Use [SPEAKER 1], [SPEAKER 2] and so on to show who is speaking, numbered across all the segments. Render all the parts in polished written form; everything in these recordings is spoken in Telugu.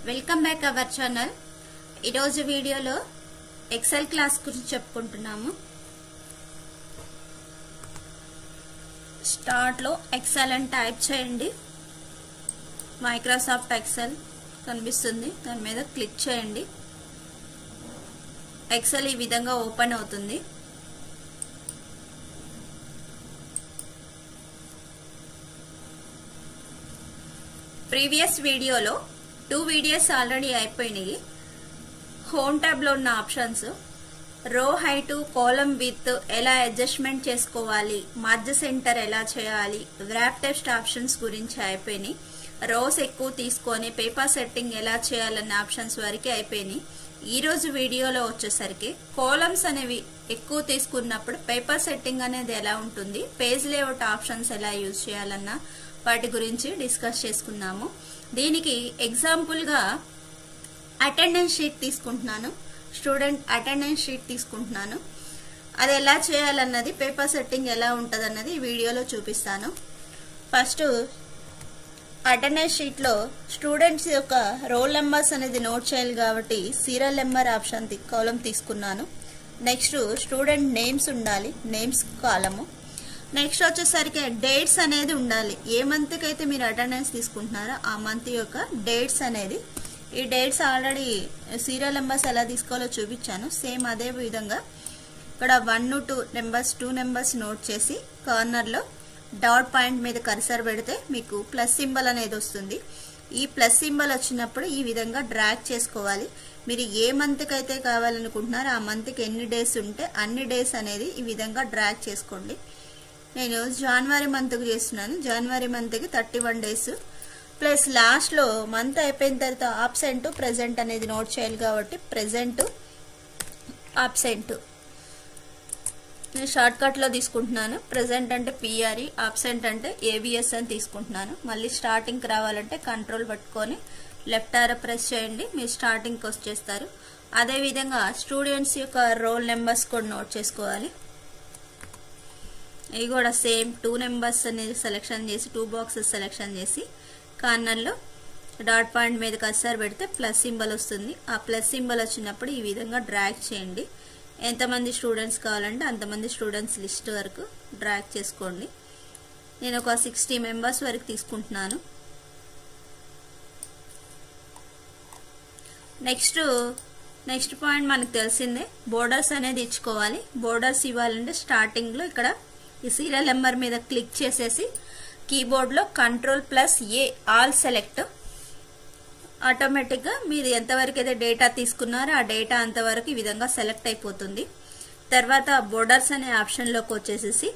[SPEAKER 1] Welcome back our channel. ఈరోజు వీడియోలో ఎక్సెల్ క్లాస్ గురించి చెప్పుకుంటున్నాము. స్టార్ట్ లో ఎక్సెల్ అని టైప్ చేయండి. మైక్రోసాఫ్ట్ ఎక్సెల్ కనిపిస్తుంది, దాని మీద క్లిక్ చేయండి. ఎక్సెల్ ఈ విధంగా ఓపెన్ అవుతుంది. ప్రీవియస్ వీడియోలో 2 వీడియోస్ ఆల్రెడీ అయిపోయినాయి. హోమ్ ట్యాబ్ లో ఉన్న ఆప్షన్స్, రో హైట్, కాలమ్ విత్ ఎలా అడ్జస్ట్మెంట్ చేసుకోవాలి, మర్జ్ సెంటర్ ఎలా చేయాలి, వ్రాప్ టెక్స్ట్ ఆప్షన్స్ గురించి అయిపోయినాయి. రోస్ ఎక్కువ తీసుకొని పేపర్ సెట్టింగ్ ఎలా చేయాలన్న ఆప్షన్స్ వరకు అయిపోయినాయి. ఈ రోజు వీడియోలో వచ్చేసరికి కాలమ్స్ అనేవి ఎక్కువ తీసుకున్నప్పుడు పేపర్ సెట్టింగ్ అనేది ఎలా ఉంటుంది, పేజ్ లేఅవుట్ ఆప్షన్స్ ఎలా యూజ్ చేయాలన్న వాటి గురించి డిస్కస్ చేసుకున్నాము. దీనికి ఎగ్జాంపుల్ గా అటెండెన్స్ షీట్ తీసుకుంటున్నాను. స్టూడెంట్ అటెండెన్స్ షీట్ తీసుకుంటున్నాను. అది ఎలా చేయాలన్నది, పేపర్ సెట్టింగ్ ఎలా ఉంటుంది అన్నది ఈ వీడియోలో చూపిస్తాను. ఫస్ట్ అటెండెన్స్ షీట్ లో స్టూడెంట్స్ యొక్క రోల్ నెంబర్స్ అనేది నోట్ చేయాలి కాబట్టి సీరియల్ నెంబర్ ఆప్షన్ కాలం తీసుకున్నాను. నెక్స్ట్ స్టూడెంట్ నేమ్స్ ఉండాలి, నేమ్స్ కాలము. నెక్స్ట్ వచ్చేసరికి డేట్స్ అనేది ఉండాలి. ఏ మంత్ కి అయితే మీరు అటెండెన్స్ తీసుకుంటున్నారో ఆ మంత్ యొక్క డేట్స్ అనేది, ఈ డేట్స్ ఆల్రెడీ సీరియల్ నెంబర్స్ ఎలా తీసుకోవాలో చూపించాను. సేమ్ అదే విధంగా ఇక్కడ 1 2 నెంబర్స్ 2 నెంబర్స్ నోట్ చేసి కార్నర్ లో డాట్ పాయింట్ మీద కర్సర్ పెడితే మీకు ప్లస్ సింబల్ అనేది వస్తుంది. ఈ ప్లస్ సింబల్ వచ్చినప్పుడు ఈ విధంగా డ్రాగ్ చేసుకోవాలి. మీరు ఏ మంత్ కి అయితే కావాలనుకుంటున్నారో ఆ మంత్ కి ఎన్ని డేస్ ఉంటే అన్ని డేస్ అనేది ఈ విధంగా డ్రాగ్ చేసుకోండి. నేను జనవరి మంత్ కు చేస్తున్నాను. జనవరి మంత్ కి 31 డేస్ ప్లస్ లాస్ట్ లో మంత్ అయిపోయిన తర్వాత ఆబ్సెంట్ ప్రెసెంట్ అనేది నోట్ చేయాలి కాబట్టి ప్రెసెంట్ ఆబ్సెంట్ నేను షార్ట్ కట్ లో తీసుకుంటున్నాను. ప్రెసెంట్ అంటే పిఆర్ఈ, ఆబ్సెంట్ అంటే ఏబిఎస్ అని తీసుకుంటున్నాను. మళ్ళీ స్టార్టింగ్ కి రావాలంటే కంట్రోల్ పట్టుకొని లెఫ్ట్ ఆరో ప్రెస్ చేయండి, మీరు స్టార్టింగ్ కి వచ్చేస్తారు. అదే విధంగా స్టూడెంట్స్ యొక్క రోల్ నెంబర్స్ కూడా నోట్ చేసుకోవాలి. ఇవి కూడా సేమ్ 2 నెంబర్స్ అనేది సెలెక్షన్ చేసి 2 బాక్సెస్ సెలెక్షన్ చేసి కార్నర్ లో డాట్ పాయింట్ మీద కర్సర్ పెడితే ప్లస్ సింబల్ వస్తుంది. ఆ ప్లస్ సింబల్ వచ్చినప్పుడు ఈ విధంగా డ్రాగ్ చేయండి. ఎంతమంది స్టూడెంట్స్ కావాలంటే అంతమంది స్టూడెంట్స్ లిస్ట్ వరకు డ్రాగ్ చేసుకోండి. నేను ఒక 60 మెంబర్స్ వరకు తీసుకుంటున్నాను. నెక్స్ట్ పాయింట్ మనకు తెలిసిందే, బోర్డర్స్ అనేది ఇచ్చుకోవాలి. బోర్డర్స్ ఇవ్వాలంటే స్టార్టింగ్ లో ఇక్కడ ఈ సీరియల్ నెంబర్ మీద క్లిక్ చేసేసి కీబోర్డ్ లో Ctrl+A ఆల్ సెలెక్ట్. ఆటోమేటిక్ గా మీరు ఎంతవరకు అయితే డేటా తీసుకున్నారో ఆ డేటా అంతవరకు ఈ విధంగా సెలెక్ట్ అయిపోతుంది. తర్వాత బోర్డర్స్ అనే ఆప్షన్ లోకి వచ్చేసేసి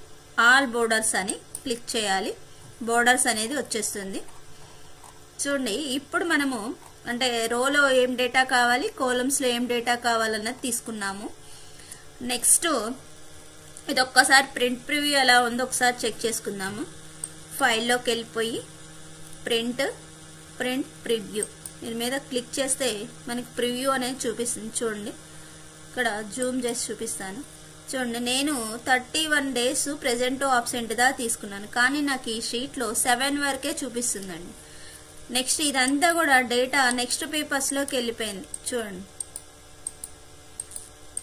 [SPEAKER 1] ఆల్ బోర్డర్స్ అని క్లిక్ చేయాలి. బోర్డర్స్ అనేది వచ్చేస్తుంది. చూడండి, ఇప్పుడు మనము అంటే రోలో ఏం డేటా కావాలి, కాలమ్స్ లో ఏం డేటా కావాలన్నది తీసుకున్నాము. నెక్స్ట్ ఇది ఒక్కసారి ప్రింట్ ప్రివ్యూ ఎలా ఉందో ఒకసారి చెక్ చేసుకుందాము. ఫైల్లోకి వెళ్ళిపోయి ప్రింట్ ప్రివ్యూ దీని మీద క్లిక్ చేస్తే మనకి ప్రివ్యూ అనేది చూపిస్తుంది. చూడండి, ఇక్కడ జూమ్ చేసి చూపిస్తాను. చూడండి, నేను 31 డేస్ ప్రెసెంట్ ఆబ్సెంట్ దా తీసుకున్నాను, కానీ నాకు ఈ షీట్ లో 7 వరకే చూపిస్తుందండి. నెక్స్ట్ ఇదంతా కూడా డేటా నెక్స్ట్ పేపర్స్ లోకి వెళ్ళిపోయింది. చూడండి,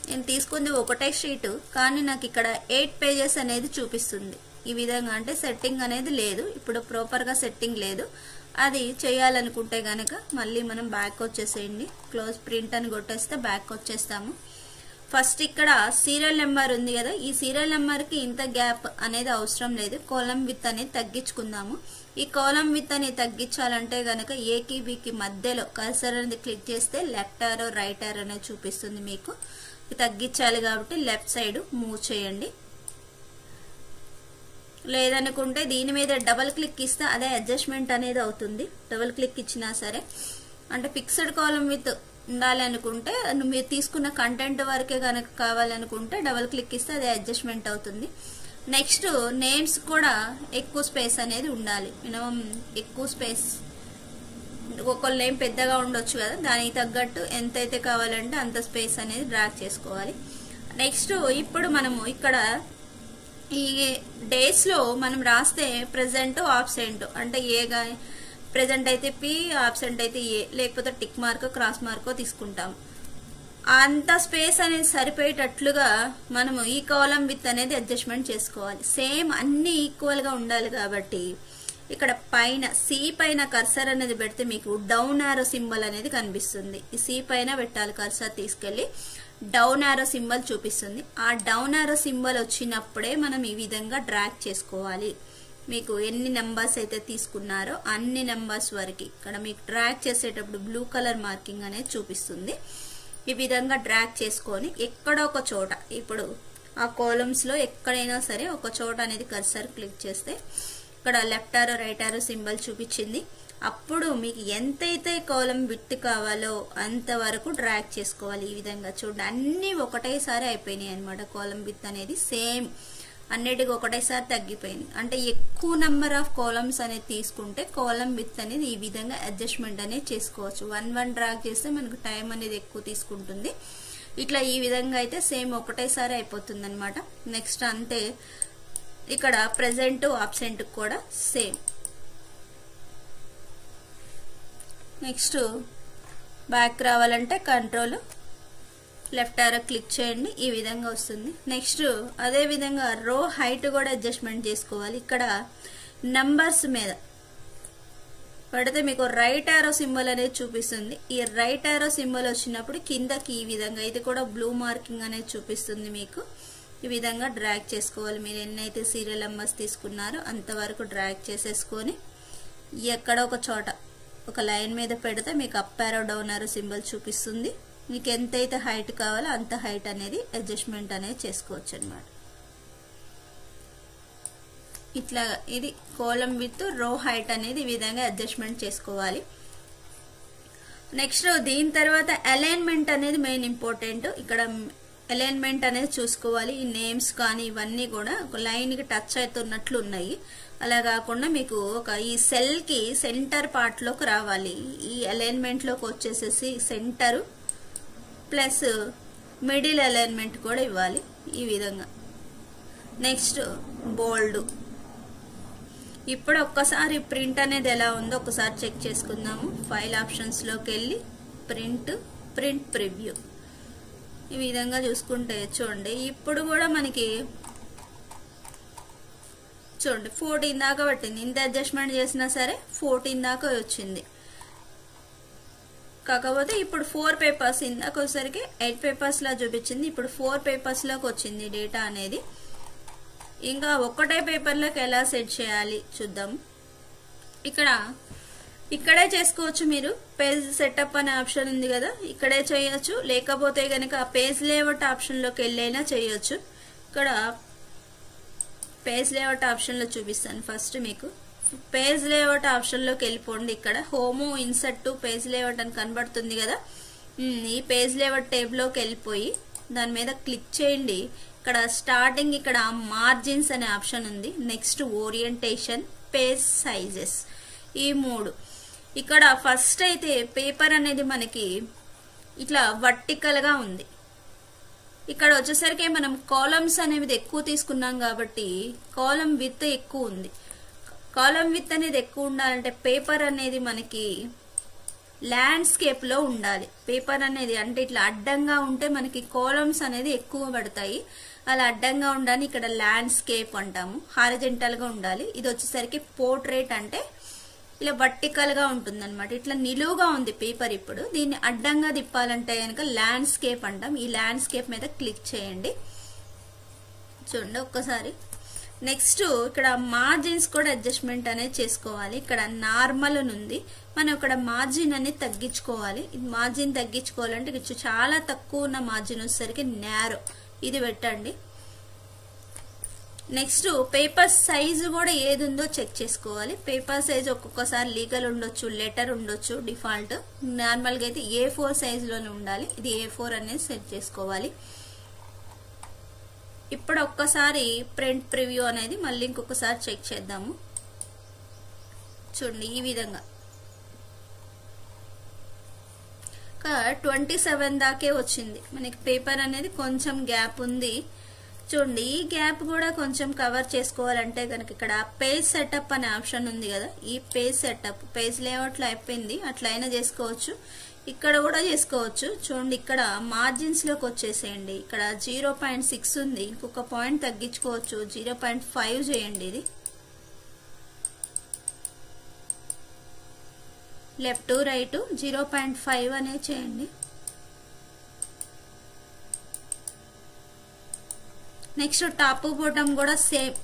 [SPEAKER 1] నేను తీసుకుంది ఒకటే షీట్ కానీ నాకు ఇక్కడ 8 పేజెస్ అనేది చూపిస్తుంది. ఈ విధంగా అంటే సెట్టింగ్ అనేది లేదు, ఇప్పుడు ప్రాపర్ గా సెట్టింగ్ లేదు. అది చేయాలనుకుంటే గనక మళ్ళీ మనం బ్యాక్ వచ్చేసేయండి. క్లోజ్ ప్రింట్ అని కొట్టేస్తే బ్యాక్ వచ్చేస్తాము. ఫస్ట్ ఇక్కడ సీరియల్ నెంబర్ ఉంది కదా, ఈ సీరియల్ నెంబర్ కి ఇంత గ్యాప్ అనేది అవసరం లేదు. కాలమ్ విత్ అనేది తగ్గించుకుందాము. ఈ కాలమ్ విత్ అనేది తగ్గించాలంటే గనక ఏ కి బి కి మధ్యలో కర్సర్ అనేది క్లిక్ చేస్తే లెఫ్ట్ ఆరో రైట్ ఆరో అనేది చూపిస్తుంది. మీకు తగ్గించాలి కాబట్టి లెఫ్ట్ సైడ్ మూవ్ చేయండి. లేదనుకుంటే దీని మీద డబుల్ క్లిక్ ఇస్తే అదే అడ్జస్ట్మెంట్ అనేది అవుతుంది. డబుల్ క్లిక్ ఇచ్చినా సరే, అంటే ఫిక్స్డ్ కాలమ్ విత్ ఉండాలి అనుకుంటే మీరు తీసుకున్న కంటెంట్ వరకే కనుక కావాలనుకుంటే డబుల్ క్లిక్ ఇస్తే అదే అడ్జస్ట్మెంట్ అవుతుంది. నెక్స్ట్ నేమ్స్ కూడా ఎక్కువ స్పేస్ అనేది ఉండాలి. మినిమం ఎక్కువ స్పేస్, ఒక్కొక్క నేమ్ పెద్దగా ఉండొచ్చు కదా, దానికి తగ్గట్టు ఎంతైతే కావాలంటే అంత స్పేస్ అనేది డ్రాగ్ చేసుకోవాలి. నెక్స్ట్ ఇప్పుడు మనము ఇక్కడ ఈ డేస్ లో మనం రాస్తే ప్రెసెంట్ ఆబ్సెంట్ అంటే ఏ ప్రెజెంట్ అయితే పి, ఆబ్సెంట్ అయితే ఏ, లేకపోతే టిక్ మార్క్ క్రాస్ మార్కో తీసుకుంటాం. అంత స్పేస్ అనేది సరిపోయేటట్లుగా మనము ఈ కాలం విత్ అనేది అడ్జస్ట్మెంట్ చేసుకోవాలి. సేమ్ అన్ని ఈక్వల్ గా ఉండాలి కాబట్టి ఇక్కడ పైన సి పైన కర్సర్ అనేది పెడితే మీకు డౌన్ ఆరో సింబల్ అనేది కనిపిస్తుంది. ఈ సి పైన పెట్టాలి కర్సర్, తీసుకెళ్లి డౌన్ ఆరో సింబల్ చూపిస్తుంది. ఆ డౌన్ ఆరో సింబల్ వచ్చినప్పుడే మనం ఈ విధంగా డ్రాగ్ చేసుకోవాలి. మీకు ఎన్ని నెంబర్స్ అయితే తీసుకున్నారో అన్ని నెంబర్స్ వరకు ఇక్కడ మీకు డ్రాగ్ చేసేటప్పుడు బ్లూ కలర్ మార్కింగ్ అనేది చూపిస్తుంది. ఈ విధంగా డ్రాగ్ చేసుకొని ఎక్కడో ఒక చోట, ఇప్పుడు ఆ కాలమ్స్ లో ఎక్కడైనా సరే ఒక చోట అనేది కర్సర్ క్లిక్ చేస్తే ఇక్కడ లెఫ్ట్ ఆరో రైట్ ఆరో సింబల్ చూపించింది. అప్పుడు మీకు ఎంతైతే కాలం విడ్త్ కావాలో అంతవరకు డ్రాగ్ చేసుకోవాలి. ఈ విధంగా చూడండి, అన్ని ఒకటేసారి అయిపోయినాయి అనమాట. కాలం విడ్త్ అనేది సేమ్ అన్నిటికీ ఒకటేసారి తగ్గిపోయింది. అంటే ఎక్కువ నెంబర్ ఆఫ్ కాలమ్స్ అనేది తీసుకుంటే కాలం విడ్త్ అనేది ఈ విధంగా అడ్జస్ట్మెంట్ అనేది చేసుకోవచ్చు. వన్ డ్రాగ్ చేస్తే మనకు టైం అనేది ఎక్కువ తీసుకుంటుంది. ఇట్లా ఈ విధంగా అయితే సేమ్ ఒకటేసారి అయిపోతుంది అనమాట. నెక్స్ట్ అంతే ఇక్కడ ప్రెజెంట్ ఆబ్సెంట్ కూడా సేమ్. నెక్స్ట్ బ్యాక్ రావాలంటే కంట్రోల్ లెఫ్ట్ ఆరో క్లిక్ చేయండి, ఈ విధంగా వస్తుంది. నెక్స్ట్ అదే విధంగా రో హైట్ కూడా అడ్జస్ట్మెంట్ చేసుకోవాలి. ఇక్కడ నంబర్స్ మీద పడితే మీకు రైట్ ఆరో సింబల్ అనేది చూపిస్తుంది. ఈ రైట్ ఆరో సింబల్ వచ్చినప్పుడు కిందకి ఈ విధంగా ఇది కూడా బ్లూ మార్కింగ్ అనేది చూపిస్తుంది. మీకు ఈ విధంగా డ్రాగ్ చేసుకోవాలి. మీరు ఎన్నైతే సీరియల్ నెంబర్స్ తీసుకున్నారో అంతవరకు డ్రాగ్ చేసేసుకొని ఎక్కడ ఒక చోట ఒక లైన్ మీద పెడితే మీకు అప్ ఆరో డౌన్ ఆరో సింబల్ చూపిస్తుంది. మీకు ఎంతైతే హైట్ కావాలో అంత హైట్ అనేది అడ్జస్ట్మెంట్ అనేది చేసుకోవచ్చు అనమాట. ఇట్లా ఇది కాలం విత్ రో హైట్ అనేది ఈ విధంగా అడ్జస్ట్మెంట్ చేసుకోవాలి. నెక్స్ట్ దీని తర్వాత అలైన్మెంట్ అనేది మెయిన్ ఇంపార్టెంట్. ఇక్కడ అలైన్మెంట్ అనేది చూసుకోవాలి. ఈ నేమ్స్ కానీ ఇవన్నీ కూడా ఒక లైన్ కి టచ్ అవుతున్నట్లు ఉన్నాయి. అలా కాకుండా మీకు ఒక ఈ సెల్ కి సెంటర్ పార్ట్ లోకి రావాలి. ఈ అలైన్మెంట్ లోకి వచ్చేసేసి సెంటర్ ప్లస్ మిడిల్ అలైన్మెంట్ కూడా ఇవ్వాలి ఈ విధంగా. నెక్స్ట్ బోల్డ్. ఇప్పుడు ఒక్కసారి ప్రింట్ అనేది ఎలా ఉందో ఒకసారి చెక్ చేసుకుందాము. ఫైల్ ఆప్షన్స్ లోకి వెళ్ళి ప్రింట్ ప్రివ్యూ ఈ విధంగా చూసుకుంటే చూడండి, ఇప్పుడు కూడా మనకి చూడండి 14 దాకా పట్టింది. ఇంత అడ్జస్ట్మెంట్ చేసినా సరే 14 దాకా వచ్చింది. కాకపోతే ఇప్పుడు 4 పేపర్స్, ఇందాక వచ్చేసరికి 8 పేపర్స్ లా చూపించింది, ఇప్పుడు 4 పేపర్స్ లోకి వచ్చింది డేటా అనేది. ఇంకా ఒక్కటే పేపర్ లోకి ఎలా సెట్ చేయాలి చూద్దాం. ఇక్కడే చేసుకోవచ్చు. మీరు పేజ్ సెటప్ అనే ఆప్షన్ ఉంది కదా, ఇక్కడే చేయొచ్చు. లేకపోతే గనక పేజ్ లేఅవుట్ ఆప్షన్ లోకి వెళ్ళైనా చేయొచ్చు. ఇక్కడ పేజ్ లేఅవుట్ ఆప్షన్ లో చూపిస్తాను. ఫస్ట్ మీకు పేజ్ లేఅవుట్ ఆప్షన్ లోకి వెళ్ళిపోండి. ఇక్కడ home insert to page layout అని కనబడుతుంది కదా, ఈ పేజ్ లేఅవుట్ టేబ్ లోకి వెళ్ళిపోయి దాని మీద క్లిక్ చేయండి. ఇక్కడ స్టార్టింగ్ ఇక్కడ మార్జిన్స్ అనే ఆప్షన్ ఉంది. నెక్స్ట్ ఓరియంటేషన్, పేజ్ సైజెస్, ఈ 3. ఇక్కడ ఫస్ట్ అయితే పేపర్ అనేది మనకి ఇట్లా వర్టికల్ గా ఉంది. ఇక్కడ వచ్చేసరికి మనం కాలమ్స్ అనేది ఎక్కువ తీసుకున్నాం కాబట్టి కాలం విత్ ఎక్కువ ఉంది. కాలం విత్ అనేది ఎక్కువ ఉండాలంటే పేపర్ అనేది మనకి ల్యాండ్స్కేప్ లో ఉండాలి. పేపర్ అనేది అంటే ఇట్లా అడ్డంగా ఉంటే మనకి కాలమ్స్ అనేది ఎక్కువ పడతాయి. అలా అడ్డంగా ఉండాలి. ఇక్కడ ల్యాండ్స్కేప్ అంటాము. హారిజెంటల్ గా ఉండాలి. ఇది వచ్చేసరికి పోర్ట్రేట్ అంటే ఇలా వర్టికల్ గా ఉంటుంది అనమాట. ఇట్లా నిలువుగా ఉంది పేపర్. ఇప్పుడు దీన్ని అడ్డంగా తిప్పాలంటే కనుక ల్యాండ్స్కేప్ అంటాం. ఈ ల్యాండ్స్కేప్ మీద క్లిక్ చేయండి. చూడండి ఒక్కసారి. నెక్స్ట్ ఇక్కడ మార్జిన్స్ కూడా అడ్జస్ట్మెంట్ అనేది చేసుకోవాలి. ఇక్కడ నార్మల్ ఉంది, మనం ఇక్కడ మార్జిన్ అనేది తగ్గించుకోవాలి. మార్జిన్ తగ్గించుకోవాలంటే ఇక్కడ చాలా తక్కువ ఉన్న మార్జిన్ వచ్చేసరికి నేరో ఇది పెట్టండి. నెక్స్ట్ పేపర్ సైజు కూడా ఏది ఉందో చెక్ చేసుకోవాలి. పేపర్ సైజ్ ఒక్కొక్కసారి లీగల్ ఉండొచ్చు, లెటర్ ఉండొచ్చు. డిఫాల్ట్ నార్మల్ గా అయితే A4 సైజులోనే ఉండాలి. ఇది A4 అనేది సెట్ చేసుకోవాలి. ఇప్పుడు ఒక్కసారి ప్రింట్ ప్రివ్యూ అనేది మళ్ళీ ఇంకొకసారి చెక్ చేద్దాము. చూడండి ఈ విధంగా 27 దాకే వచ్చింది. మనకి పేపర్ అనేది కొంచెం గ్యాప్ ఉంది. చూడండి ఈ గ్యాప్ కూడా కొంచెం కవర్ చేసుకోవాలంటే కనుక ఇక్కడ పేజ్ సెటప్ అనే ఆప్షన్ ఉంది కదా, ఈ పేజ్ సెటప్ పేజ్ లేఅవుట్ లో అయిపోయింది, అట్లయినా చేసుకోవచ్చు, ఇక్కడ కూడా చేసుకోవచ్చు. చూడండి ఇక్కడ మార్జిన్స్ లోకి వచ్చేసేయండి, ఇక్కడ 0.6 ఉంది, ఇంకొక పాయింట్ తగ్గించుకోవచ్చు, 0.5 చేయండి. ఇది లెఫ్ట్ రైట్ 0.5 అనే చేయండి. నెక్స్ట్ టాప్ బాటమ్ కూడా సేమ్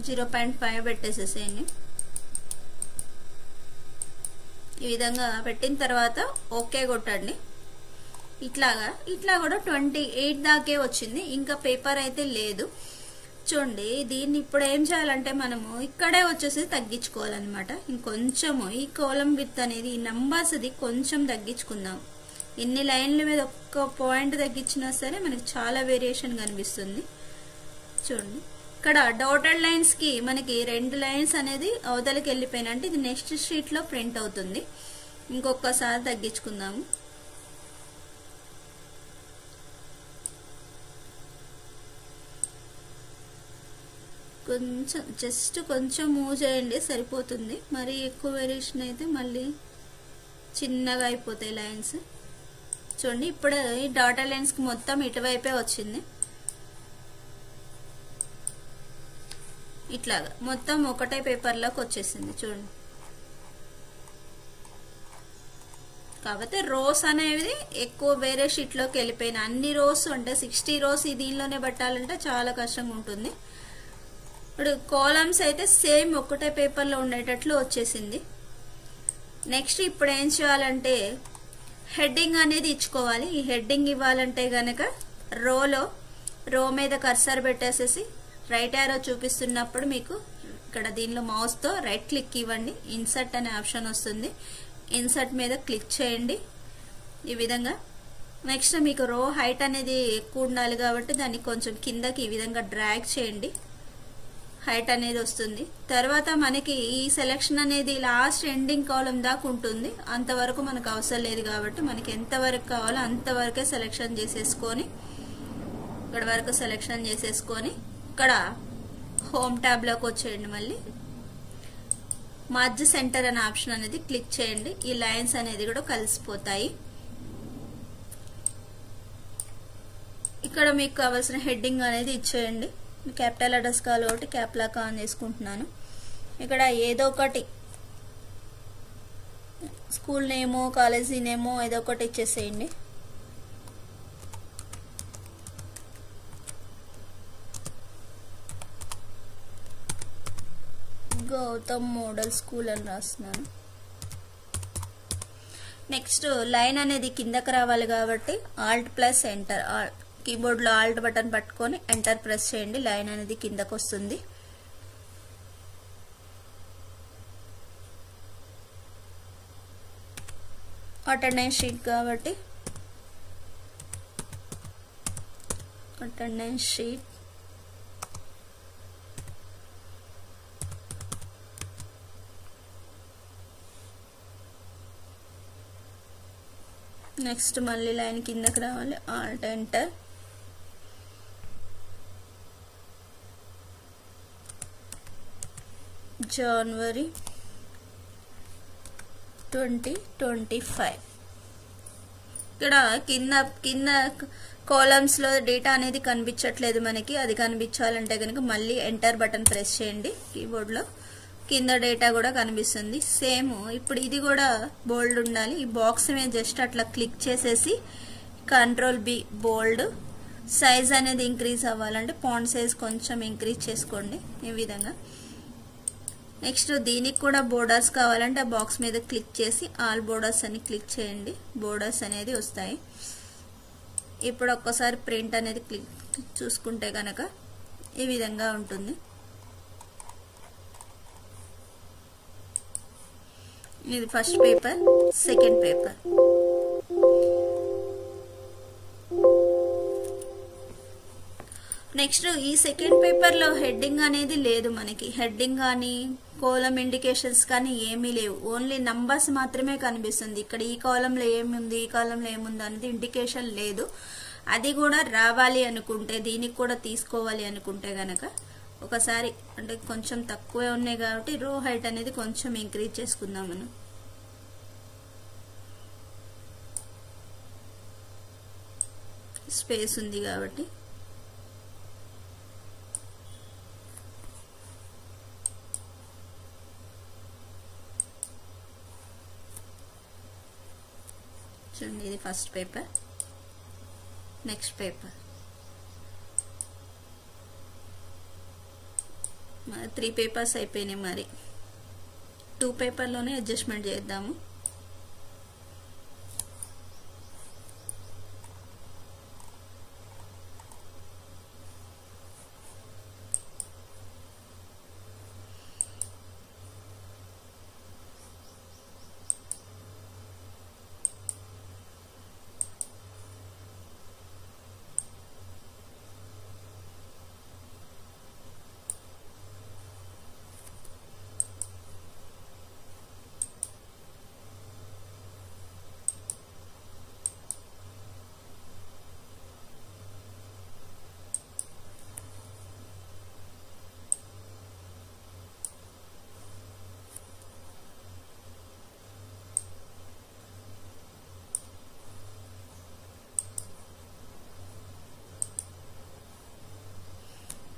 [SPEAKER 1] 0.5 పెట్టేసేసేయండి. ఈ విధంగా పెట్టిన తర్వాత ఓకే కొట్టండి. ఇట్లా కూడా 28 దాకే వచ్చింది, ఇంకా పేపర్ అయితే లేదు. చూడండి దీన్ని ఇప్పుడు ఏం చేయాలంటే మనము ఇక్కడే వచ్చేసి తగ్గించుకోవాలన్నమాట. ఇంకొంచెము ఈ కాలం విత్ అనేది ఈ నంబర్స్ ఇది కొంచెం తగ్గించుకుందాం. ఎన్ని లైన్ల మీద ఒక్క పాయింట్ తగ్గించినా సరే మనకి చాలా వేరియేషన్ కనిపిస్తుంది. చూడండి ఇక్కడ డాటెడ్ లైన్స్ కి మనకి 2 లైన్స్ అనేది అవతలకి వెళ్ళిపోయినా అంటే ఇది నెక్స్ట్ షీట్ లో ప్రింట్ అవుతుంది. ఇంకొకసారి తగ్గించుకుందాము. కొంచెం మూవ్ చేయండి సరిపోతుంది, మరి ఎక్కువ వేరియేషన్ అయితే మళ్ళీ చిన్నగా అయిపోతాయి లైన్స్. చూడండి ఇప్పుడు ఈ డాటా లైన్స్ కి మొత్తం ఇటువైపే వచ్చింది, ఇట్లాగా మొత్తం ఒకటే పేపర్ లోకి వచ్చేసింది. చూడండి కాకపోతే రోస్ అనేవి ఎక్కువ వేరే షీట్ లోకి వెళ్ళిపోయిన, అన్ని రోస్ అంటే 60 రోస్ దీనిలోనే పెట్టాలంటే చాలా కష్టంగా ఉంటుంది. ఇప్పుడు కాలమ్స్ అయితే సేమ్ ఒకటే పేపర్ లో ఉండేటట్లు వచ్చేసింది. నెక్స్ట్ ఇప్పుడు ఏం చేయాలంటే హెడ్డింగ్ అనేది ఇచ్చుకోవాలి. ఈ హెడ్డింగ్ ఇవ్వాలంటే గనక రో మీద కర్సర్ పెట్టేసేసి రైట్ యారో చూపిస్తున్నప్పుడు మీకు ఇక్కడ దీనిలో మౌస్ తో రైట్ క్లిక్ ఇవ్వండి, ఇన్సర్ట్ అనే ఆప్షన్ వస్తుంది, ఇన్సర్ట్ మీద క్లిక్ చేయండి ఈ విధంగా. నెక్స్ట్ మీకు రో హైట్ అనేది ఎక్కువ ఉండాలి కాబట్టి దాన్ని కొంచెం కిందకి ఈ విధంగా డ్రాగ్ చేయండి, హైట్ అనేది వస్తుంది. తర్వాత మనకి ఈ సెలెక్షన్ అనేది లాస్ట్ ఎండింగ్ కాలం దాకా ఉంటుంది, అంతవరకు మనకు అవసరం లేదు కాబట్టి మనకి ఎంతవరకు కావాలో అంతవరకే సెలెక్షన్ చేసేసుకొని ఇక్కడ వరకు సెలెక్షన్ చేసేసుకొని ఇక్కడ హోమ్ ట్యాబ్ లోకి వచ్చేయండి. మళ్ళీ మర్జ్ సెంటర్ అనే ఆప్షన్ అనేది క్లిక్ చేయండి, ఈ లైన్స్ అనేది కూడా కలిసిపోతాయి. ఇక్కడ మీకు కావాల్సిన హెడ్డింగ్ అనేది ఇచ్చేయండి. క్యాపిటల్ లెటర్స్ కావాలి ఒకటి క్యాప్ లాక్ ఆన్ చేసుకుంటున్నాను. ఇక్కడ ఏదో ఒకటి స్కూల్ నేమో కాలేజీ నేమో ఏదో ఒకటి ఇచ్చేసేయండి. గౌతమ్ మోడల్ స్కూల్ అని రాస్తున్నాను. నెక్స్ట్ లైన్ అనేది కిందకి రావాలి కాబట్టి ఆల్ట్ ప్లస్ ఎంటర్, కీబోర్డ్ లో ఆల్ట్ బటన్ పట్టుకొని ఎంటర్ ప్రెస్ చేయండి, లైన్ అనేది కిందకు వస్తుంది. అటెండెన్స్ షీట్ కాబట్టి అటెండెన్స్ షీట్ నెక్స్ట్ మళ్ళీ లైన్ కిందకి రావాలి, ఆల్ట్ ఎంటర్. జనవరి 2025 ఇక్కడ కింద కాలమ్స్ లో డేటా అనేది కనిపించట్లేదు మనకి, అది కనిపించాలంటే కనుక మళ్ళీ ఎంటర్ బటన్ ప్రెస్ చేయండి కీబోర్డ్ లో, కింద డేటా కూడా కనిపిస్తుంది. సేమ్ ఇప్పుడు ఇది కూడా బోల్డ్ ఉండాలి. ఈ బాక్స్ మీద జస్ట్ అట్లా క్లిక్ చేసేసి కంట్రోల్ బి బోల్డ్, సైజ్ అనేది ఇంక్రీజ్ అవ్వాలంటే ఫాంట్ సైజ్ కొంచెం ఇంక్రీజ్ చేసుకోండి ఈ విధంగా. నెక్స్ట్ దీనికి కూడా బోర్డర్స్ కావాలంటే ఆ బాక్స్ మీద క్లిక్ చేసి ఆల్ బోర్డర్స్ అని క్లిక్ చేయండి, బోర్డర్స్ అనేది వస్తాయి. ఇప్పుడు ఒక్కసారి ప్రింట్ అనేది క్లిక్ చూసుకుంటే కనుక ఈ విధంగా ఉంటుంది. ఇది first paper, second paper. Next ఈ సెకండ్ పేపర్ లో హెడ్డింగ్ అనేది లేదు మనకి, హెడ్డింగ్ కానీ కాలం ఇండికేషన్స్ కానీ ఏమీ లేవు, ఓన్లీ నంబర్స్ మాత్రమే కనిపిస్తుంది. ఇక్కడ ఈ కాలంలో ఏముంది ఈ కాలంలో ఏముంది అనేది ఇండికేషన్ లేదు. అది కూడా రావాలి అనుకుంటే, దీనికి కూడా తీసుకోవాలి అనుకుంటే గనక ఒకసారి అంటే కొంచెం తక్కువే ఉన్నాయి కాబట్టి రో హైట్ అనేది కొంచెం ఇంక్రీజ్ చేసుకుందాం మనం. స్పేస్ ఉంది కాబట్టి. చూడండి ఇది first paper, next paper. 3 papers అయిపోయినాయి. మరి 2 పేపర్లోనే అడ్జస్ట్మెంట్ చేద్దాము.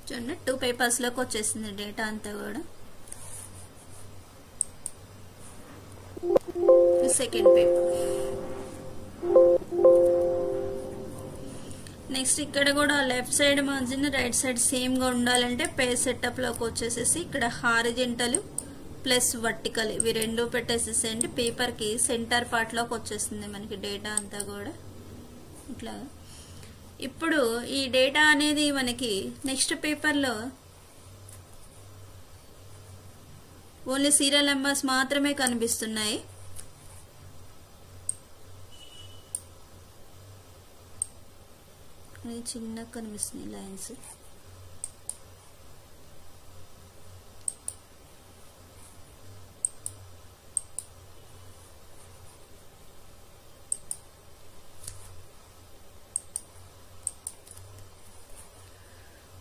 [SPEAKER 1] చూడండి 2 పేపర్స్ లోకి వచ్చేసింది డేటా అంతా కూడా. Second paper. నెక్స్ట్ ఇక్కడ కూడా left side margin right side same గా ఉండాలంటే పేజ్ సెటప్ లోకి వచ్చేసేసి ఇక్కడ హారిజెంటల్ ప్లస్ వర్టికల్ ఇవి రెండు పెట్టేసేసేయండి. పేపర్ కి సెంటర్ పార్ట్ లోకి వచ్చేస్తుంది మనకి డేటా అంతా కూడా ఇట్లా. ఇప్పుడు ఈ డేటా అనేది మనకి నెక్స్ట్ పేపర్లో ఓన్లీ సీరియల్ నెంబర్స్ మాత్రమే కనిపిస్తున్నాయి. చిన్నగా కనిపిస్తున్నాయి లైన్స్.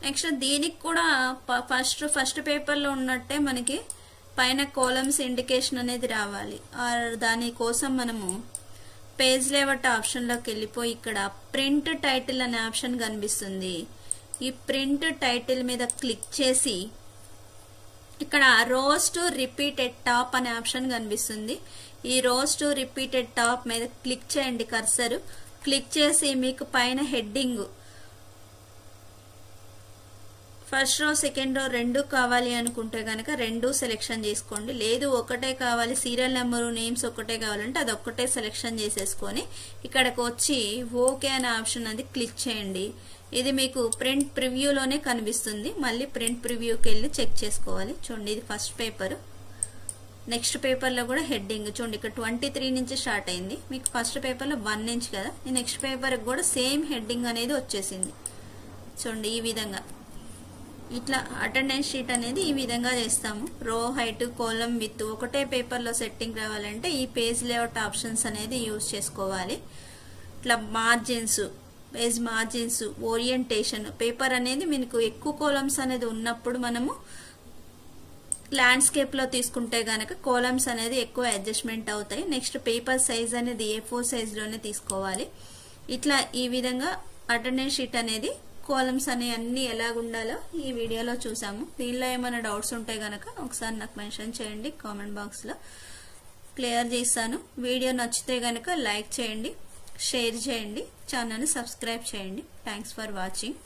[SPEAKER 1] నెక్స్ట్ దీనికి కూడా ఫస్ట్ పేపర్లో ఉన్నట్టే మనకి పైన కాలమ్స్ ఇండికేషన్ అనేది రావాలి. దానికోసం మనము పేజ్ లేఅవుట్ ఆప్షన్లోకి వెళ్ళిపోయి ఇక్కడ ప్రింట్ టైటిల్ అనే ఆప్షన్ కనిపిస్తుంది. ఈ ప్రింట్ టైటిల్ మీద క్లిక్ చేసి ఇక్కడ రోస్ టు రిపీటెడ్ టాప్ అనే ఆప్షన్ కనిపిస్తుంది. ఈ రోస్ టు రిపీటెడ్ టాప్ మీద క్లిక్ చేయండి కర్సర్. క్లిక్ చేసి మీకు పైన heading first row second row రెండు కావాలి అనుకుంటే కనుక రెండు సెలెక్షన్ చేసుకోండి. లేదు ఒకటే కావాలి, సీరియల్ నెంబరు నేమ్స్ ఒకటే కావాలంటే అది ఒక్కటే సెలెక్షన్ చేసేసుకొని ఇక్కడికి వచ్చి ఓకే అనే ఆప్షన్ అది క్లిక్ చేయండి. ఇది మీకు ప్రింట్ ప్రివ్యూలోనే కనిపిస్తుంది. మళ్ళీ ప్రింట్ ప్రివ్యూకి వెళ్ళి చెక్ చేసుకోవాలి. చూడండి ఇది ఫస్ట్ పేపర్. నెక్స్ట్ పేపర్లో కూడా హెడ్డింగ్ చూడండి ఇక్కడ 23 నుంచి స్టార్ట్ అయింది. మీకు ఫస్ట్ పేపర్లో 1 నుంచి కదా, ఈ నెక్స్ట్ పేపర్కి కూడా సేమ్ హెడ్డింగ్ అనేది వచ్చేసింది. చూడండి ఈ విధంగా ఇట్లా అటెండెన్స్ షీట్ అనేది ఈ విధంగా చేస్తాము. రో హైట్ కాలం విత్ ఒకటే పేపర్లో సెట్టింగ్ రావాలంటే ఈ పేజ్ లేఅవుట్ ఆప్షన్స్ అనేది యూజ్ చేసుకోవాలి. ఇట్లా margins, page margins, orientation, paper అనేది మీకు ఎక్కువ కాలమ్స్ అనేది ఉన్నప్పుడు మనము ల్యాండ్స్కేప్ లో తీసుకుంటే గనక కాలమ్స్ అనేది ఎక్కువ అడ్జస్ట్మెంట్ అవుతాయి. నెక్స్ట్ పేపర్ సైజ్ అనేది A4 సైజ్ లోనే తీసుకోవాలి. ఇట్లా ఈ విధంగా అటెండెన్స్ షీట్ అనేది కాలమ్స్ అనే అన్ని ఎలాగుండాలో ఈ వీడియోలో చూసాము. దీనిలో ఏమైనా డౌట్స్ ఉంటే గనక ఒకసారి నాకు మెన్షన్ చేయండి కామెంట్ బాక్స్ లో, క్లియర్ చేస్తాను. వీడియో నచ్చితే గనక లైక్ చేయండి, షేర్ చేయండి, ఛానల్ ని సబ్స్క్రైబ్ చేయండి. Thanks for watching.